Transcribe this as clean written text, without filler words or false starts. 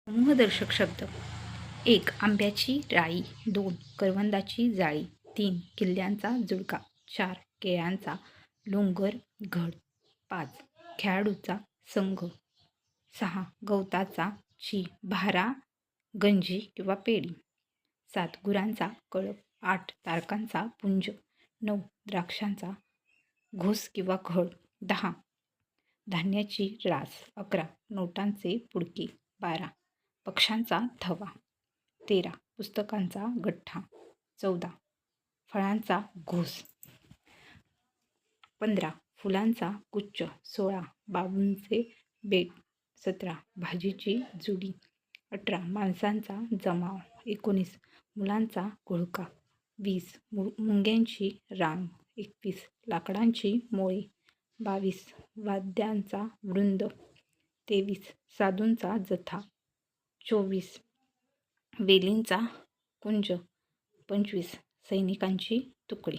समूहदर्शक शब्द. 1. आंब्याची राई. 2. करवंदाची जाळी. 3. किल्ल्यांचा जुळका. 4. केळ्यांचा डोंगर घड. 5. खेळाडूचा संघ. 6. गवताचा भारा गंजी किंवा पेढी. 7. गुरांचा कळप. 8. तारकांचा पुंज. 9. द्राक्षांचा घोस किंवा घड. 10. धान्याची रास. 11. नोटांचे पुडके. 12. पक्ष्यांचा थवा. 13. पुस्तकांचा गठ्ठा. 14. फळांचा घोस. 15. फुलांचा गुच्छ. 16. बांबूचे बेट. 17. भाजीची जुडी. 18. माणसांचा जमाव. 19. मुलांचा घोळका. 20. मुंग्यांची रांग. 21. लाकडांची मोळी. 22. वाद्यांचा वृंद. 23. साधूंचा जथा. 24. वेलींचा कुंज. 25. सैनिकांची तुकडी.